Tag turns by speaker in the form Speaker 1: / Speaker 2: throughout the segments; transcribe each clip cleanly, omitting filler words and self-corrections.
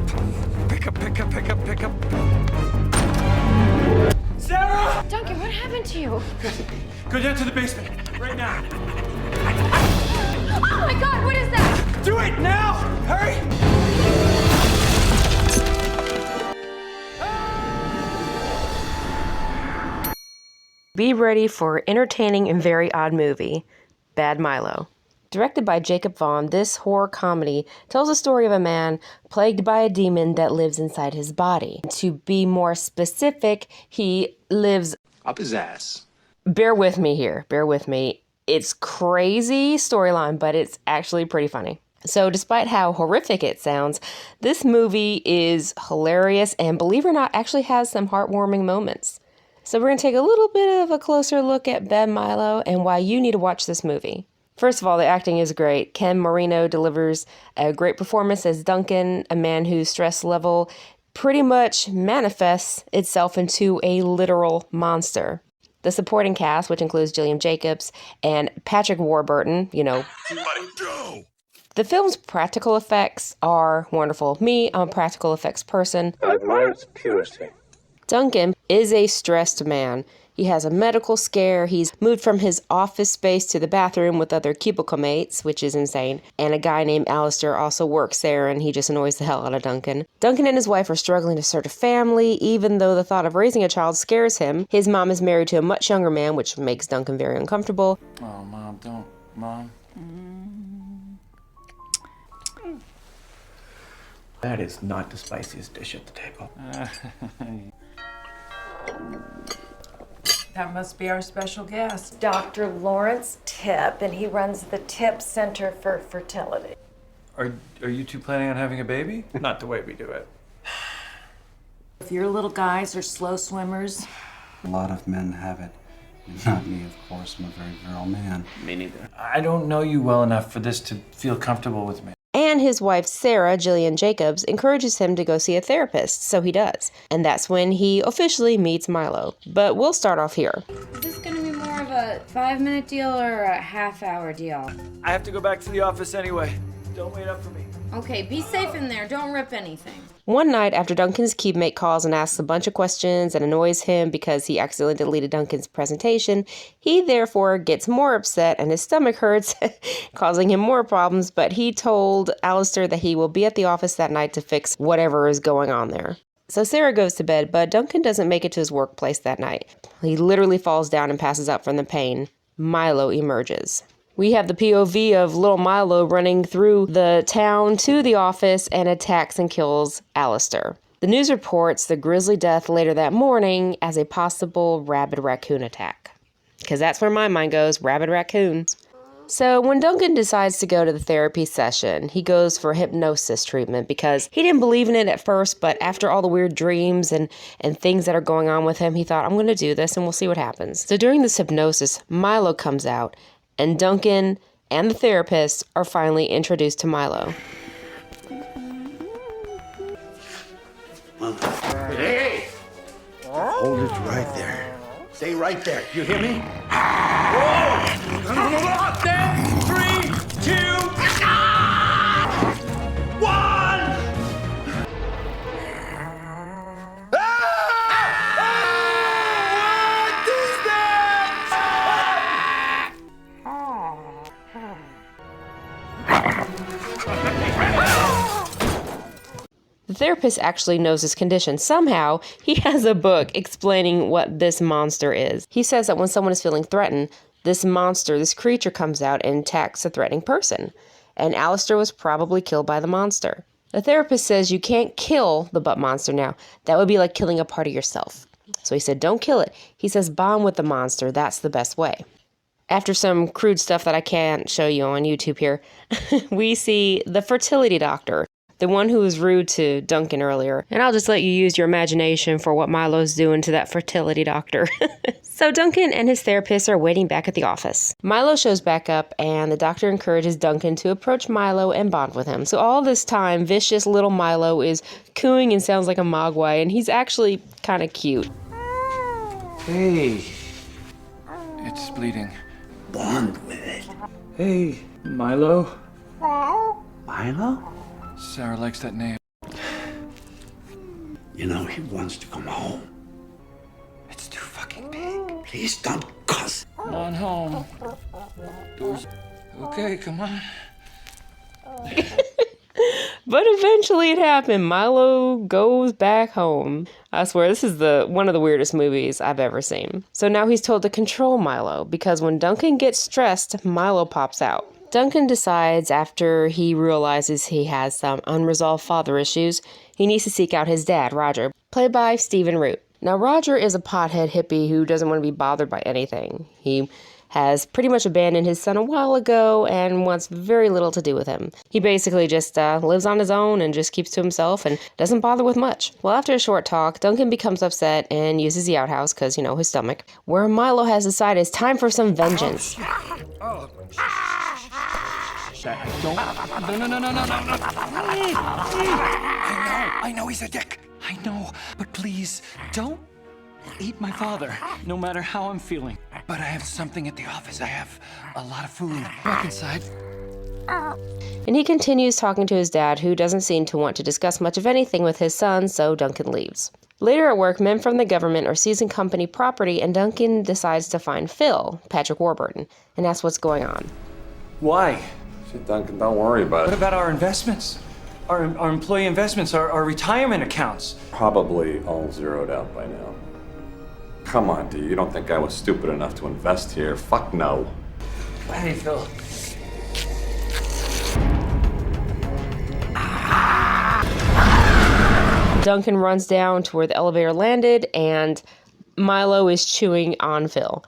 Speaker 1: up. Pick up. Sarah!
Speaker 2: Duncan, what happened to you?
Speaker 1: Go down to the basement, right now.
Speaker 2: Oh my God, what is that?
Speaker 1: Do it now! Hurry!
Speaker 3: Be ready for an entertaining and very odd movie, Bad Milo. Directed by Jacob Vaughn, this horror comedy tells the story of a man plagued by a demon that lives inside his body. To be more specific, he lives
Speaker 4: up his ass.
Speaker 3: Bear with me here. Bear with me. It's crazy storyline, but it's actually pretty funny. So despite how horrific it sounds, this movie is hilarious and, believe it or not, actually has some heartwarming moments. So we're going to take a little bit of a closer look at Bad Milo and why you need to watch this movie. First of all, the acting is great. Ken Marino delivers a great performance as Duncan, a man whose stress level pretty much manifests itself into a literal monster. The supporting cast, which includes Gillian Jacobs and Patrick Warburton, The film's practical effects are wonderful. Me, I'm a practical effects person.
Speaker 5: I admire its purity.
Speaker 3: Duncan is a stressed man. He has a medical scare. He's moved from his office space to the bathroom with other cubicle mates, which is insane. And a guy named Alistair also works there, and he just annoys the hell out of Duncan. Duncan and his wife are struggling to start a family, even though the thought of raising a child scares him. His mom is married to a much younger man, which makes Duncan very uncomfortable.
Speaker 4: Oh, Mom, don't. Mom.
Speaker 5: That is not the spiciest dish at the table.
Speaker 6: That must be our special guest.
Speaker 7: Dr. Lawrence Tipp, and he runs the Tipp Center for Fertility.
Speaker 4: Are you two planning on having a baby?
Speaker 1: Not the way we do it.
Speaker 6: If your little guys are slow swimmers,
Speaker 8: A lot of men have it. Not me, of course. I'm a very virile man.
Speaker 5: Me neither.
Speaker 4: I don't know you well enough for this to feel comfortable with me.
Speaker 3: And his wife, Sarah, Gillian Jacobs, encourages him to go see a therapist, so he does. And that's when he officially meets Milo. But we'll start off here.
Speaker 2: Is this gonna be more of a 5-minute deal or a half-hour deal?
Speaker 1: I have to go back to the office anyway. Don't wait up for me.
Speaker 2: Okay, be safe in there. Don't rip anything.
Speaker 3: One night, after Duncan's keepmate calls and asks a bunch of questions and annoys him because he accidentally deleted Duncan's presentation, he therefore gets more upset and his stomach hurts, causing him more problems, but he told Alistair that he will be at the office that night to fix whatever is going on there. So Sarah goes to bed, but Duncan doesn't make it to his workplace that night. He literally falls down and passes out from the pain. Milo emerges. We have the POV of little Milo running through the town to the office and attacks and kills Alistair. The news reports the grisly death later that morning as a possible rabid raccoon attack. Because that's where my mind goes, rabid raccoons. So when Duncan decides to go to the therapy session, he goes for hypnosis treatment because he didn't believe in it at first, but after all the weird dreams and things that are going on with him, he thought, I'm going to do this and we'll see what happens. So during this hypnosis, Milo comes out, and Duncan and the therapist are finally introduced to Milo.
Speaker 5: Hey! Hold it right there. Stay right there. You hear me? Whoa!
Speaker 1: Then, 3, 2, 1!
Speaker 3: The therapist actually knows his condition. Somehow, he has a book explaining what this monster is. He says that when someone is feeling threatened, this monster, this creature comes out and attacks a threatening person. And Alistair was probably killed by the monster. The therapist says you can't kill the butt monster now. That would be like killing a part of yourself. So he said, don't kill it. He says, bond with the monster. That's the best way. After some crude stuff that I can't show you on YouTube here, we see the fertility doctor, the one who was rude to Duncan earlier. And I'll just let you use your imagination for what Milo's doing to that fertility doctor. So Duncan and his therapist are waiting back at the office. Milo shows back up and the doctor encourages Duncan to approach Milo and bond with him. So all this time, vicious little Milo is cooing and sounds like a mogwai, and he's actually kind of cute.
Speaker 4: Hey. It's bleeding.
Speaker 5: Bond with it.
Speaker 4: Hey, Milo.
Speaker 5: Milo?
Speaker 4: Sarah likes that name.
Speaker 5: You know, he wants to come home.
Speaker 4: It's too fucking big.
Speaker 5: Please don't cuss.
Speaker 4: Come on home. Doors. Okay, come on.
Speaker 3: But eventually it happened. Milo goes back home. I swear, this is one of the weirdest movies I've ever seen. So now he's told to control Milo, because when Duncan gets stressed, Milo pops out. Duncan decides after he realizes he has some unresolved father issues, he needs to seek out his dad, Roger, played by Stephen Root. Now, Roger is a pothead hippie who doesn't want to be bothered by anything. He has pretty much abandoned his son a while ago and wants very little to do with him. He basically just lives on his own and just keeps to himself and doesn't bother with much. Well, after a short talk, Duncan becomes upset and uses the outhouse because, his stomach, where Milo has decided it's time for some vengeance.
Speaker 4: No. I know he's a dick. I know, but please, don't eat my father, no matter how I'm feeling. But I have something at the office. I have a lot of food. Walk inside.
Speaker 3: And he continues talking to his dad, who doesn't seem to want to discuss much of anything with his son, so Duncan leaves. Later at work, men from the government are seizing company property, and Duncan decides to find Phil, Patrick Warburton, and that's what's going on.
Speaker 4: Why?
Speaker 9: Shit, Duncan, don't worry about
Speaker 4: What
Speaker 9: it.
Speaker 4: about our investments? Our employee investments, our retirement accounts?
Speaker 9: Probably all zeroed out by now. Come on, D. You don't think I was stupid enough to invest here? Fuck no.
Speaker 4: Hey, Phil.
Speaker 3: Duncan runs down to where the elevator landed, and Milo is chewing on Phil.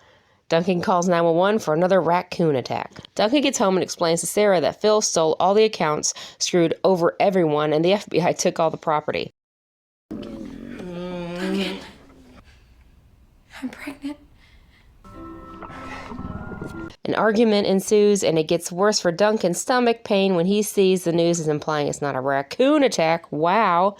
Speaker 3: Duncan calls 911 for another raccoon attack. Duncan gets home and explains to Sarah that Phil stole all the accounts, screwed over everyone, and the FBI took all the property.
Speaker 6: Duncan. I'm pregnant.
Speaker 3: An argument ensues, and it gets worse for Duncan's stomach pain when he sees the news is implying it's not a raccoon attack, wow,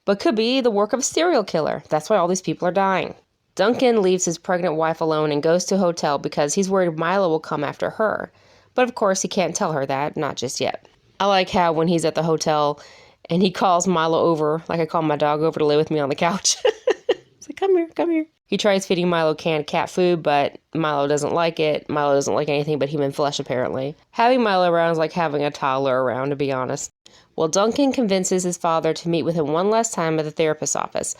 Speaker 3: but could be the work of a serial killer. That's why all these people are dying. Duncan leaves his pregnant wife alone and goes to a hotel because he's worried Milo will come after her. But of course, he can't tell her that, not just yet. I like how when he's at the hotel and he calls Milo over, like I call my dog over to lay with me on the couch. He's like, come here, come here. He tries feeding Milo canned cat food, but Milo doesn't like it. Milo doesn't like anything but human flesh, apparently. Having Milo around is like having a toddler around, to be honest. Well, Duncan convinces his father to meet with him one last time at the therapist's office.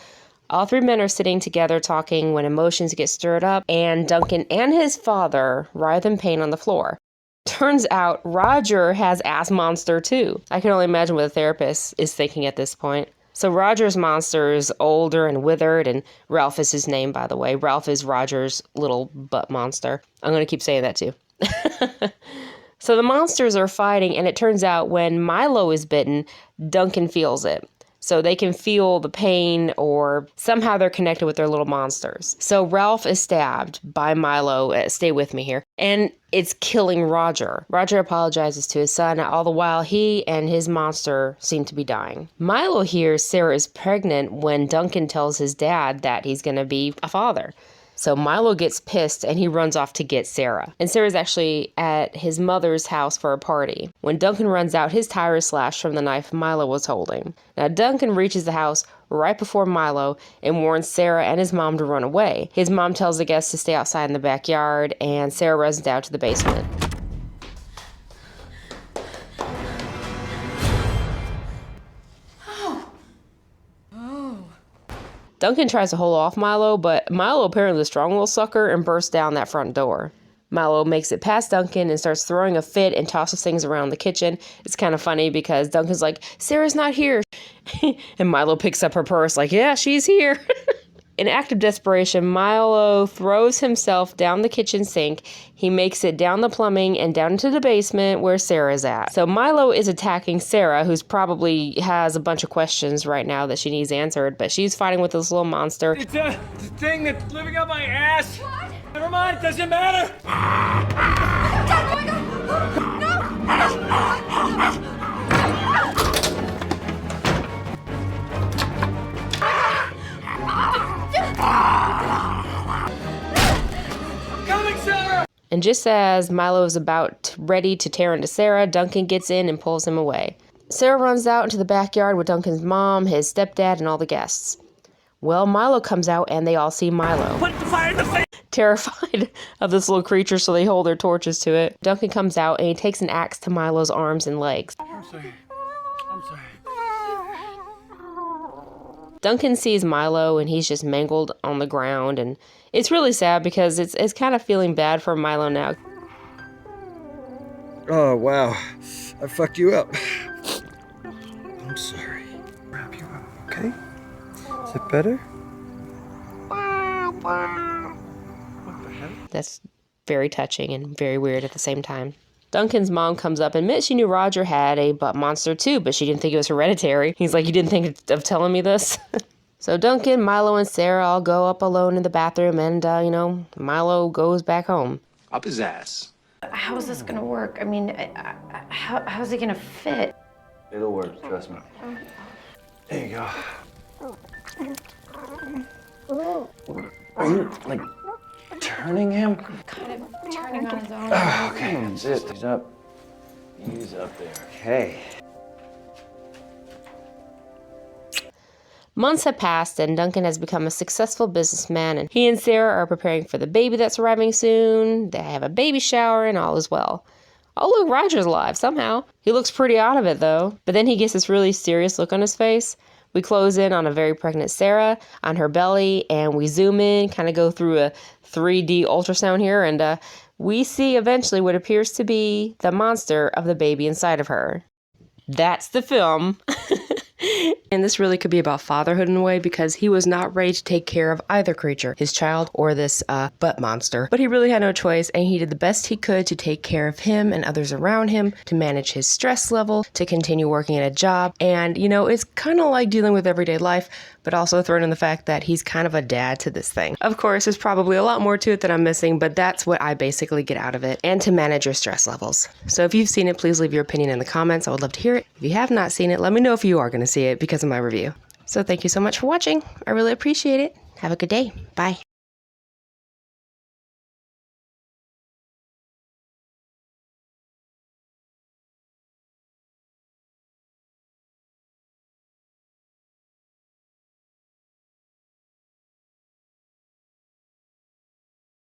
Speaker 3: All three men are sitting together talking when emotions get stirred up, and Duncan and his father writhe in pain on the floor. Turns out Roger has ass monster too. I can only imagine what the therapist is thinking at this point. So Roger's monster is older and withered, and Ralph is his name, by the way. Ralph is Roger's little butt monster. I'm going to keep saying that too. So the monsters are fighting, and it turns out when Milo is bitten, Duncan feels it. So they can feel the pain, or somehow they're connected with their little monsters. So Ralph is stabbed by Milo, stay with me here, and it's killing Roger. Roger apologizes to his son, all the while he and his monster seem to be dying. Milo hears Sarah is pregnant when Duncan tells his dad that he's going to be a father. So Milo gets pissed and he runs off to get Sarah. And Sarah's actually at his mother's house for a party. When Duncan runs out, his tire is slashed from the knife Milo was holding. Now Duncan reaches the house right before Milo and warns Sarah and his mom to run away. His mom tells the guests to stay outside in the backyard, and Sarah runs down to the basement. Duncan tries to hold off Milo, but Milo apparently is a strong little sucker and bursts down that front door. Milo makes it past Duncan and starts throwing a fit and tosses things around the kitchen. It's kind of funny because Duncan's like, Sarah's not here. And Milo picks up her purse like, yeah, she's here. In act of desperation, Milo throws himself down the kitchen sink. He makes it down the plumbing and down into the basement where Sarah's at. So Milo is attacking Sarah, who's probably has a bunch of questions right now that she needs answered, but she's fighting with this little monster.
Speaker 1: It's a thing that's living up my ass. What? Never mind, it doesn't matter. Coming, Sarah!
Speaker 3: And just as Milo is about ready to tear into Sarah, Duncan gets in and pulls him away. Sarah runs out into the backyard with Duncan's mom, his stepdad, and all the guests. Well, Milo comes out and they all see Milo.
Speaker 1: Put the fire in the face!
Speaker 3: Terrified of this little creature, so they hold their torches to it. Duncan comes out and he takes an axe to Milo's arms and legs.
Speaker 1: I'm sorry. I'm sorry.
Speaker 3: Duncan sees Milo and he's just mangled on the ground, and it's really sad because it's kind of feeling bad for Milo now.
Speaker 5: Oh, wow. I fucked you up. I'm sorry. Wrap you up, okay? Is it better?
Speaker 3: That's very touching and very weird at the same time. Duncan's mom comes up and admits she knew Roger had a butt monster too, but she didn't think it was hereditary. He's like, you didn't think of telling me this? So Duncan, Milo, and Sarah all go up alone in the bathroom, and, Milo goes back home.
Speaker 4: Up his ass.
Speaker 7: How is this gonna work? I mean, how's it gonna fit?
Speaker 8: It'll work, trust me.
Speaker 5: There you go. Are you, like, turning him?
Speaker 2: Kind of turning on his own.
Speaker 5: Oh, okay, that's it. He's up. He's up there. Okay.
Speaker 3: Months have passed and Duncan has become a successful businessman, and he and Sarah are preparing for the baby that's arriving soon. They have a baby shower and all is well. Oh look, Roger's alive somehow. He looks pretty out of it though, but then he gets this really serious look on his face. We close in on a very pregnant Sarah on her belly, and we zoom in, kind of go through a 3D ultrasound here, and we see eventually what appears to be the monster of the baby inside of her. That's the film. And this really could be about fatherhood in a way, because he was not ready to take care of either creature, his child or this butt monster. But he really had no choice, and he did the best he could to take care of him and others around him, to manage his stress level, to continue working at a job. And, it's kind of like dealing with everyday life, but also thrown in the fact that he's kind of a dad to this thing. Of course, there's probably a lot more to it that I'm missing, but that's what I basically get out of it, and to manage your stress levels. So if you've seen it, please leave your opinion in the comments. I would love to hear it. If you have not seen it, let me know if you are going to see it because of my review. So thank you so much for watching. I really appreciate it. Have a good day. Bye.